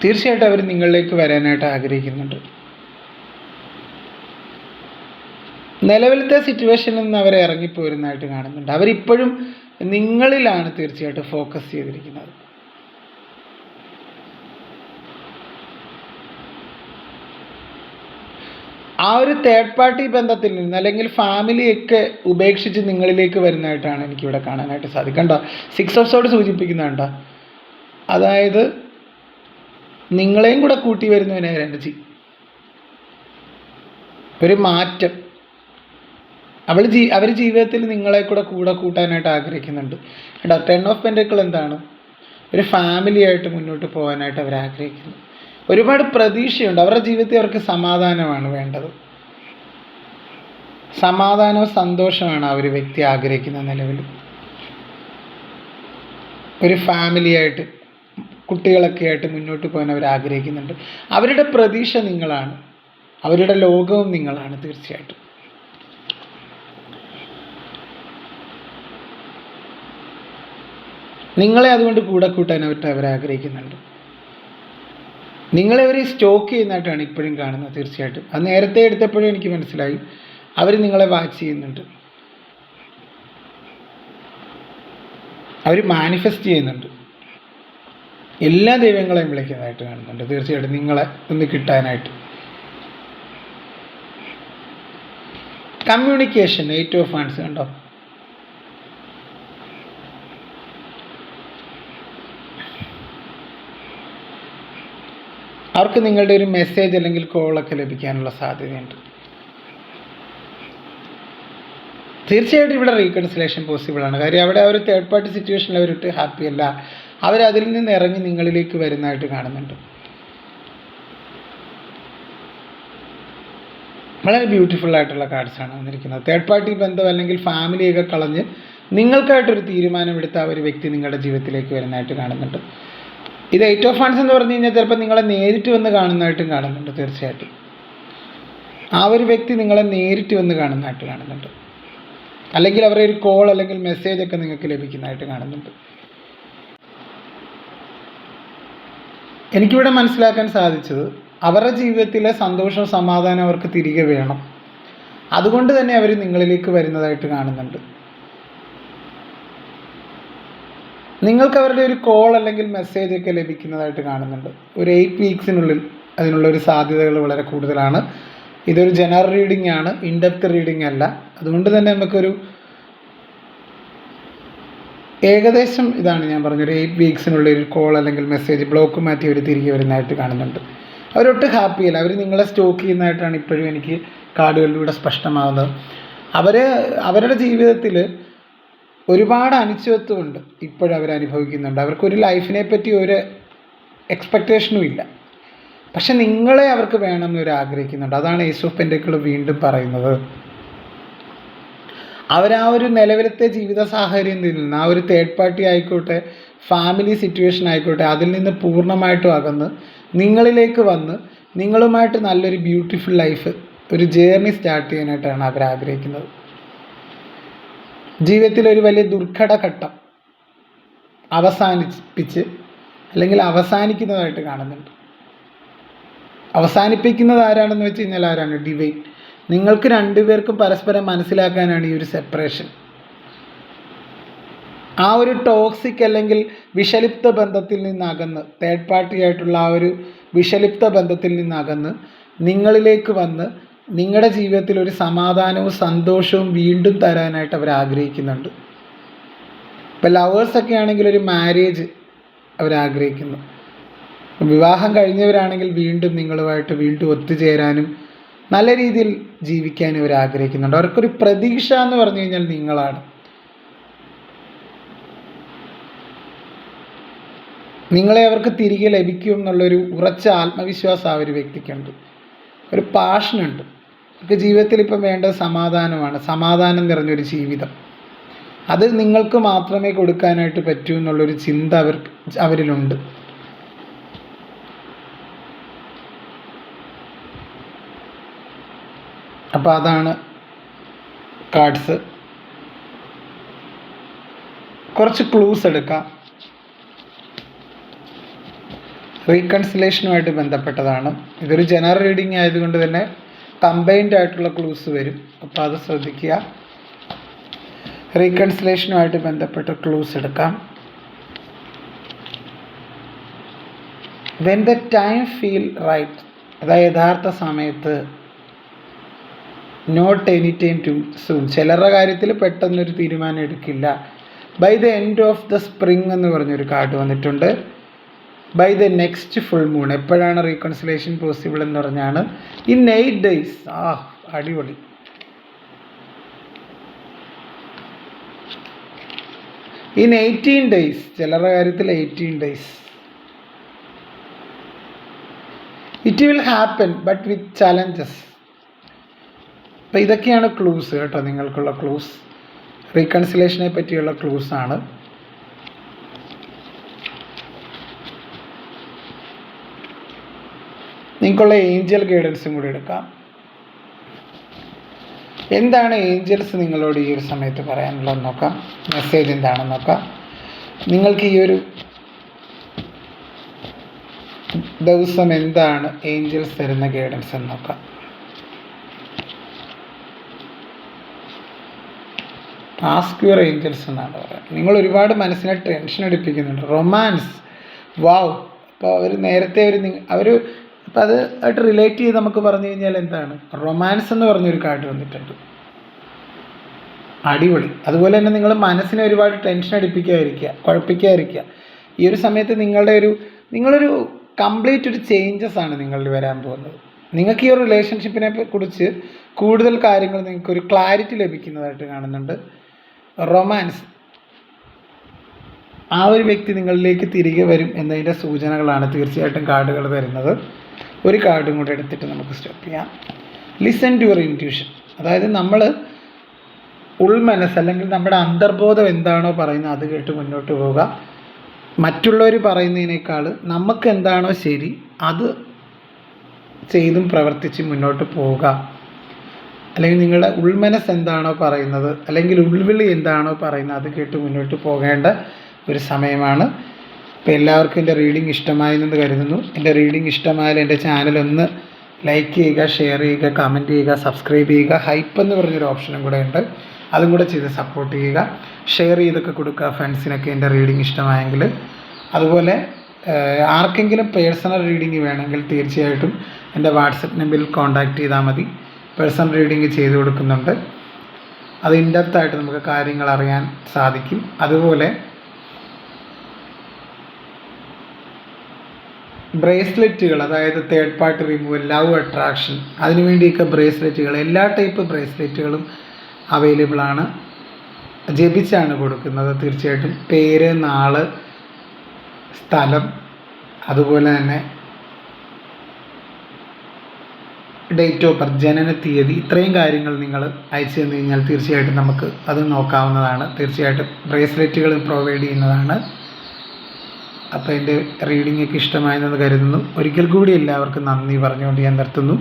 തീർച്ചയായിട്ടും അവർ നിങ്ങളിലേക്ക് വരാനായിട്ട് ആഗ്രഹിക്കുന്നുണ്ട്. നിലവിലത്തെ സിറ്റുവേഷനിൽ നിന്ന് അവരെ ഇറങ്ങിപ്പോരുന്നതായിട്ട് കാണുന്നുണ്ട്. അവരിപ്പോഴും നിങ്ങളിലാണ് തീർച്ചയായിട്ടും ഫോക്കസ് ചെയ്തിരിക്കുന്നത്. ആ ഒരു തേർഡ് പാർട്ടി ബന്ധത്തിൽ നിന്ന് അല്ലെങ്കിൽ ഫാമിലിയൊക്കെ ഉപേക്ഷിച്ച് നിങ്ങളിലേക്ക് വരുന്നതായിട്ടാണ് എനിക്കിവിടെ കാണാനായിട്ട് സാധിക്കും. കണ്ടോ, 6 ഓഫ് സോർഡ്സ് സൂചിപ്പിക്കുന്നുണ്ടോ? അതായത് നിങ്ങളെയും കൂടെ കൂട്ടി വരുന്നതിന് എനർജി, ഒരു മാറ്റം. അവർ ജീവിതത്തിൽ നിങ്ങളെ കൂടെ കൂട്ടാനായിട്ട് ആഗ്രഹിക്കുന്നുണ്ട്. കേട്ടോ, 10 ഓഫ് പെൻറ്റക്കിൾ എന്താണ്? ഒരു ഫാമിലിയായിട്ട് മുന്നോട്ട് പോകാനായിട്ട് അവർ ആഗ്രഹിക്കുന്നു. ഒരുപാട് പ്രതീക്ഷയുണ്ട്. അവരുടെ ജീവിതത്തിൽ അവർക്ക് സമാധാനമാണ് വേണ്ടത്. സമാധാനവും സന്തോഷമാണ് ആ ഒരു വ്യക്തി ആഗ്രഹിക്കുന്ന നിലവിൽ. ഒരു ഫാമിലിയായിട്ട് കുട്ടികളൊക്കെ ആയിട്ട് മുന്നോട്ട് പോകാൻ അവർ ആഗ്രഹിക്കുന്നുണ്ട്. അവരുടെ പ്രതീക്ഷ നിങ്ങളാണ്, അവരുടെ ലോകവും നിങ്ങളാണ്. തീർച്ചയായിട്ടും നിങ്ങളെ അതുകൊണ്ട് കൂടെ കൂട്ടാനായിട്ട് അവർ ആഗ്രഹിക്കുന്നുണ്ട്. നിങ്ങളെ അവർ സ്റ്റോക്ക് ചെയ്യുന്നതായിട്ടാണ് ഇപ്പോഴും കാണുന്നത്. തീർച്ചയായിട്ടും അത് നേരത്തെ എടുത്തപ്പോഴും എനിക്ക് മനസ്സിലായി, അവർ നിങ്ങളെ വാച്ച് ചെയ്യുന്നുണ്ട്, അവർ മാനിഫെസ്റ്റ് ചെയ്യുന്നുണ്ട്, എല്ലാ ദൈവങ്ങളെയും വിളിക്കുന്നതായിട്ട് കാണുന്നുണ്ട്. തീർച്ചയായിട്ടും നിങ്ങളെ ഒന്ന് കിട്ടാനായിട്ട്. കമ്മ്യൂണിക്കേഷൻ 8 ഓഫ് വാൻഡ്സ് കണ്ടോ, അവർക്ക് നിങ്ങളുടെ ഒരു മെസ്സേജ് അല്ലെങ്കിൽ കോളൊക്കെ ലഭിക്കാനുള്ള സാധ്യതയുണ്ട്. തീർച്ചയായിട്ടും ഇവിടെ റീകൺസിലേഷൻ പോസിബിളാണ്. കാര്യം അവിടെ ആ ഒരു തേർഡ് പാർട്ടി സിറ്റുവേഷനിൽ അവരിട്ട് ഹാപ്പി അല്ല, അവരതിൽ നിന്ന് ഇറങ്ങി നിങ്ങളിലേക്ക് വരുന്നതായിട്ട് കാണുന്നുണ്ട്. വളരെ ബ്യൂട്ടിഫുൾ ആയിട്ടുള്ള കാർഡ്സാണ് വന്നിരിക്കുന്നത്. തേർഡ് പാർട്ടി ബന്ധം അല്ലെങ്കിൽ ഫാമിലിയൊക്കെ കളഞ്ഞ് നിങ്ങൾക്കായിട്ടൊരു തീരുമാനമെടുത്ത ആ ഒരു വ്യക്തി നിങ്ങളുടെ ജീവിതത്തിലേക്ക് വരുന്നതായിട്ട് കാണുന്നുണ്ട്. ഇത് 8 ഓഫ് വാൻഡ്സ് എന്ന് പറഞ്ഞു കഴിഞ്ഞാൽ ചിലപ്പോൾ നിങ്ങളെ നേരിട്ട് വന്ന് കാണുന്നതായിട്ടും കാണുന്നുണ്ട്. തീർച്ചയായിട്ടും ആ ഒരു വ്യക്തി നിങ്ങളെ നേരിട്ട് വന്ന് കാണുന്നതായിട്ട് കാണുന്നുണ്ട്, അല്ലെങ്കിൽ അവരുടെ ഒരു കോൾ അല്ലെങ്കിൽ മെസ്സേജ് ഒക്കെ നിങ്ങൾക്ക് ലഭിക്കുന്നതായിട്ട് കാണുന്നുണ്ട്. എനിക്കിവിടെ മനസ്സിലാക്കാൻ സാധിച്ചത് അവരുടെ ജീവിതത്തിലെ സന്തോഷവും സമാധാനം അവർക്ക് തിരികെ വേണം, അതുകൊണ്ട് തന്നെ അവർ നിങ്ങളിലേക്ക് വരുന്നതായിട്ട് കാണുന്നുണ്ട്. നിങ്ങൾക്ക് അവരുടെ ഒരു കോൾ അല്ലെങ്കിൽ മെസ്സേജ് ഒക്കെ ലഭിക്കുന്നതായിട്ട് കാണുന്നുണ്ട്. ഒരു 8 വീക്സിനുള്ളിൽ അതിനുള്ളൊരു സാധ്യതകൾ വളരെ കൂടുതലാണ്. ഇതൊരു ജനറൽ റീഡിംഗ് ആണ്, ഇൻഡെപ്ത് റീഡിംഗ് അല്ല. അതുകൊണ്ട് തന്നെ നമുക്കൊരു ഏകദേശം ഇതാണ് ഞാൻ പറഞ്ഞൊരു 8 വീക്സിനുള്ളിൽ ഒരു കോൾ അല്ലെങ്കിൽ മെസ്സേജ് ബ്ലോക്ക് മാറ്റി അവർ തിരികെ വരുന്നതായിട്ട് കാണുന്നുണ്ട്. അവരൊട്ട് ഹാപ്പിയല്ല, അവർ നിങ്ങളെ സ്റ്റോക്ക് ചെയ്യുന്നതായിട്ടാണ് ഇപ്പോഴും എനിക്ക് കാർഡുകളിലൂടെ സ്പഷ്ടമാകുന്നത്. അവരുടെ ജീവിതത്തിൽ ഒരുപാട് അനിശ്ചിതത്വമുണ്ട്, ഇപ്പോഴും അവർ അനുഭവിക്കുന്നുണ്ട്. അവർക്കൊരു ലൈഫിനെ പറ്റി ഒരു എക്സ്പെക്റ്റേഷനും ഇല്ല, പക്ഷെ നിങ്ങളെ അവർക്ക് വേണമെന്ന് അവർ ആഗ്രഹിക്കുന്നുണ്ട്. അതാണ് ഏസ് ഓഫ് പെന്റക്കിൾ വീണ്ടും പറയുന്നത്. അവരാ ഒരു നിലവിലത്തെ ജീവിത സാഹചര്യത്തിൽ നിന്ന്, ആ ഒരു തേർഡ് പാർട്ടി ആയിക്കോട്ടെ, ഫാമിലി സിറ്റുവേഷൻ ആയിക്കോട്ടെ, അതിൽ നിന്ന് പൂർണ്ണമായിട്ടും അകന്ന് നിങ്ങളിലേക്ക് വന്ന് നിങ്ങളുമായിട്ട് നല്ലൊരു ബ്യൂട്ടിഫുൾ ലൈഫ്, ഒരു ജേർണി സ്റ്റാർട്ട് ചെയ്യാനായിട്ടാണ് അവർ ആഗ്രഹിക്കുന്നത്. ജീവിതത്തിലൊരു വലിയ ദുർഘടഘട്ടം അവസാനിപ്പിച്ച് അല്ലെങ്കിൽ അവസാനിക്കുന്നതായിട്ട് കാണുന്നുണ്ട്. അവസാനിപ്പിക്കുന്നത് ആരാണെന്ന് വെച്ച് കഴിഞ്ഞാൽ ആരാണ്? ഡിവൈൻ. നിങ്ങൾക്ക് രണ്ടുപേർക്കും പരസ്പരം മനസ്സിലാക്കാനാണ് ഈ ഒരു സെപ്പറേഷൻ. ആ ഒരു ടോക്സിക് അല്ലെങ്കിൽ വിഷലിപ്ത ബന്ധത്തിൽ നിന്നകന്ന്, തേർഡ് പാർട്ടി ആയിട്ടുള്ള ആ ഒരു വിഷലിപ്ത ബന്ധത്തിൽ നിന്നകന്ന് നിങ്ങളിലേക്ക് വന്ന് നിങ്ങളുടെ ജീവിതത്തിൽ ഒരു സമാധാനവും സന്തോഷവും വീണ്ടും തരാനായിട്ട് അവർ ആഗ്രഹിക്കുന്നുണ്ട്. ഇപ്പോൾ ലവേഴ്സൊക്കെ ആണെങ്കിൽ ഒരു മാരേജ് അവരാഗ്രഹിക്കുന്നു. വിവാഹം കഴിഞ്ഞവരാണെങ്കിൽ വീണ്ടും നിങ്ങളുമായിട്ട് വീണ്ടും ഒത്തുചേരാനും നല്ല രീതിയിൽ ജീവിക്കാനും അവർ ആഗ്രഹിക്കുന്നുണ്ട്. അവർക്കൊരു പ്രതീക്ഷ എന്ന് പറഞ്ഞു കഴിഞ്ഞാൽ നിങ്ങളാണ്. നിങ്ങളെ അവർക്ക് തിരികെ ലഭിക്കും എന്നുള്ളൊരു ഉറച്ച ആത്മവിശ്വാസം ആ ഒരു വ്യക്തിക്കുണ്ട്, ഒരു പാഷനുണ്ട്. അവർക്ക് ജീവിതത്തിൽ ഇപ്പം വേണ്ടത് സമാധാനമാണ്, സമാധാനം നിറഞ്ഞൊരു ജീവിതം. അത് നിങ്ങൾക്ക് മാത്രമേ കൊടുക്കാനായിട്ട് പറ്റൂ എന്നുള്ളൊരു ചിന്ത അവരിലുണ്ട്. അപ്പോൾ അതാണ് കാർഡ്സ്. കുറച്ച് ക്ലൂസ് എടുക്കാം. റീകൺസിലേഷനുമായിട്ട് ബന്ധപ്പെട്ടതാണ്. ഇതൊരു ജനറൽ റീഡിംഗ് ആയതുകൊണ്ട് തന്നെ കമ്പൈൻഡ് ആയിട്ടുള്ള ക്ലൂസ് വരും, അപ്പോൾ അത് ശ്രദ്ധിക്കുക. റീകൺസിലേഷനുമായിട്ട് ബന്ധപ്പെട്ട ക്ലൂസ് എടുക്കാം. When the time feel right, അതായത് യഥാർത്ഥ സമയത്ത്. Not any time too soon, ചിലരുടെ കാര്യത്തിൽ പെട്ടെന്നൊരു തീരുമാനം എടുക്കില്ല. By the end of the spring എന്ന് പറഞ്ഞൊരു കാർഡ് വന്നിട്ടുണ്ട്. By the next full moon, എപ്പോഴാണ് റീകൺസിലേഷൻ പോസിബിൾ എന്ന് പറഞ്ഞാണ് ഇൻ 8 days. അടിപൊളി. ഇൻ 18 days, ചിലരുടെ കാര്യത്തിൽ 18 days. It will happen but with challenges. അപ്പോൾ ഇതൊക്കെയാണ് ക്ലൂസ് കേട്ടോ, നിങ്ങൾക്കുള്ള ക്ലൂസ്. റീകൺസിലേഷനെ പറ്റിയുള്ള ക്ലൂസാണ്. നിങ്ങൾക്കുള്ള ഏഞ്ചൽ ഗൈഡൻസും കൂടി എടുക്കാം. എന്താണ് ഏഞ്ചൽസ് നിങ്ങളോട് ഈ ഒരു സമയത്ത് പറയാനുള്ളതെന്ന് നോക്കാം. മെസ്സേജ് എന്താണെന്ന് നോക്കാം. നിങ്ങൾക്ക് ഈ ഒരു ദിവസം എന്താണ് ഏഞ്ചൽസ് തരുന്ന ഗൈഡൻസ് എന്ന് നോക്കാം. ആസ്ക് യുവർ ഏഞ്ചൽസ് എന്നാണ് പറയുന്നത്. നിങ്ങൾ ഒരുപാട് മനസ്സിനെ ടെൻഷൻ അടിപ്പിക്കുന്നുണ്ട്. റൊമാൻസ്, വാവ്. അപ്പോൾ അവർ നേരത്തെ അവർ അപ്പം അത് ആയിട്ട് റിലേറ്റ് ചെയ്ത് നമുക്ക് പറഞ്ഞു കഴിഞ്ഞാൽ എന്താണ്, റൊമാൻസ് എന്ന് പറഞ്ഞൊരു കാർഡ് വന്നിട്ടുണ്ട്. അടിപൊളി. അതുപോലെ തന്നെ നിങ്ങൾ മനസ്സിനെ ഒരുപാട് ടെൻഷൻ അടിപ്പിക്കാതിരിക്കുക, കുഴപ്പിക്കാതിരിക്കുക. ഈ ഒരു സമയത്ത് നിങ്ങളൊരു കംപ്ലീറ്റ് ഒരു ചേഞ്ചസ് ആണ് നിങ്ങളിൽ വരാൻ പോകുന്നത്. നിങ്ങൾക്ക് ഈ ഒരു റിലേഷൻഷിപ്പിനെ കുറിച്ച് കൂടുതൽ കാര്യങ്ങൾ നിങ്ങൾക്കൊരു ക്ലാരിറ്റി ലഭിക്കുന്നതായിട്ട് കാണുന്നുണ്ട്. റൊമാൻസ്, ആ ഒരു വ്യക്തി നിങ്ങളിലേക്ക് തിരികെ വരും എന്നതിൻ്റെ സൂചനകളാണ് തീർച്ചയായിട്ടും കാർഡുകൾ തരുന്നത്. ഒരു കാർഡും കൂടെ എടുത്തിട്ട് നമുക്ക് സ്റ്റോപ്പ് ചെയ്യാം. Listen to your intuition. അതായത് നമ്മൾ ഉൾമനസ്സ് അല്ലെങ്കിൽ നമ്മുടെ അന്തർബോധം എന്താണോ പറയുന്നത് അത് കേട്ട് മുന്നോട്ട് പോവുക. മറ്റുള്ളവർ പറയുന്നതിനേക്കാൾ നമുക്ക് എന്താണോ ശരി അത് ചെയ്തും പ്രവർത്തിച്ച് മുന്നോട്ട് പോവുക. അല്ലെങ്കിൽ നിങ്ങളുടെ ഉൾമനസ്സ് എന്താണോ പറയുന്നത്, അല്ലെങ്കിൽ ഉൾവിളി എന്താണോ പറയുന്നത് അത് കേട്ട് മുന്നോട്ട് പോകേണ്ട ഒരു സമയമാണ്. അപ്പോൾ എല്ലാവർക്കും എൻ്റെ റീഡിംഗ് ഇഷ്ടമായെന്ന് കരുതുന്നു. എൻ്റെ റീഡിംഗ് ഇഷ്ടമായാൽ എൻ്റെ ചാനൽ ഒന്ന് ലൈക്ക് ചെയ്യുക, ഷെയർ ചെയ്യുക, കമൻറ്റ് ചെയ്യുക, സബ്സ്ക്രൈബ് ചെയ്യുക. ഹൈപ്പ് എന്ന് പറഞ്ഞൊരു ഓപ്ഷനും കൂടെ ഉണ്ട്, അതും കൂടെ ചെയ്ത് സപ്പോർട്ട് ചെയ്യുക. ഷെയർ ചെയ്തൊക്കെ കൊടുക്കുക ഫ്രണ്ട്സിനൊക്കെ എൻ്റെ റീഡിംഗ് ഇഷ്ടമായെങ്കിൽ. അതുപോലെ ആർക്കെങ്കിലും പേഴ്സണൽ റീഡിംഗ് വേണമെങ്കിൽ തീർച്ചയായിട്ടും എൻ്റെ വാട്സപ്പ് നമ്പറിൽ കോൺടാക്റ്റ് ചെയ്താൽ മതി. പേഴ്സണൽ റീഡിംഗ് ചെയ്ത് കൊടുക്കുന്നുണ്ട്. അത് ഇൻഡെപ്തായിട്ട് നമുക്ക് കാര്യങ്ങൾ അറിയാൻ സാധിക്കും. അതുപോലെ ബ്രേസ്ലെറ്റുകൾ, അതായത് third party removal, love attraction, അതിനുവേണ്ടിയൊക്കെ ബ്രേസ്ലെറ്റുകൾ, എല്ലാ ടൈപ്പ് ബ്രേസ്ലെറ്റുകളും അവൈലബിൾ ആണ്. ജപിച്ചാണ് കൊടുക്കുന്നത്. തീർച്ചയായിട്ടും പേര്, നാള്, സ്ഥലം, അതുപോലെ തന്നെ ഡേറ്റ് ഓഫ് ബർത്ത്, ജനന തീയതി, ഇത്രയും കാര്യങ്ങൾ നിങ്ങൾ അയച്ചു തന്നു കഴിഞ്ഞാൽ തീർച്ചയായിട്ടും നമുക്ക് അത് നോക്കാവുന്നതാണ്. തീർച്ചയായിട്ടും ബ്രേസ്ലെറ്റുകൾ പ്രൊവൈഡ് ചെയ്യുന്നതാണ്. അപ്പോൾ എൻ്റെ റീഡിങ്ങൊക്കെ ഇഷ്ടമായെന്ന് കരുതുന്നു. ഒരിക്കൽ കൂടി എല്ലാവർക്കും നന്ദി പറഞ്ഞുകൊണ്ട് ഞാൻ നിർത്തുന്നു.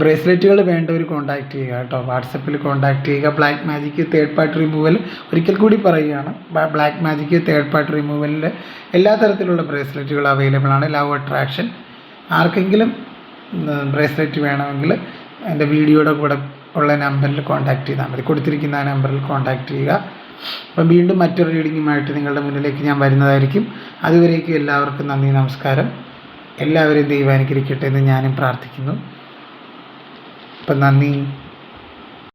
ബ്രേസ്ലെറ്റുകൾ വേണ്ടവർ കോൺടാക്റ്റ് ചെയ്യുക കേട്ടോ, വാട്സപ്പിൽ കോൺടാക്റ്റ് ചെയ്യുക. Black magic third party removal ഒരിക്കൽ കൂടി പറയുകയാണ്. ബ്ലാക്ക് മാജിക് തേർഡ് പാർട്ടി റിമൂവലിൽ എല്ലാ തരത്തിലുള്ള ബ്രേസ്ലെറ്റുകൾ അവൈലബിൾ ആണ്. ലവ് അട്രാക്ഷൻ, ആർക്കെങ്കിലും ബ്രേസ്ലെറ്റ് വേണമെങ്കിൽ എൻ്റെ വീഡിയോയുടെ കൂടെ ഉള്ള നമ്പറിൽ കോൺടാക്റ്റ് ചെയ്താൽ മതി. കൊടുത്തിരിക്കുന്ന ആ നമ്പറിൽ കോൺടാക്റ്റ് ചെയ്യുക. അപ്പം വീണ്ടും മറ്റൊരു റീഡിങ്ങുമായിട്ട് നിങ്ങളുടെ മുന്നിലേക്ക് ഞാൻ വരുന്നതായിരിക്കും. അതുവരേക്കും എല്ലാവർക്കും നന്ദി, നമസ്കാരം. എല്ലാവരെയും ദൈവം അനുഗ്രഹിക്കട്ടെ എന്ന് ഞാനും പ്രാർത്ഥിക്കുന്നു. അപ്പം നന്ദി.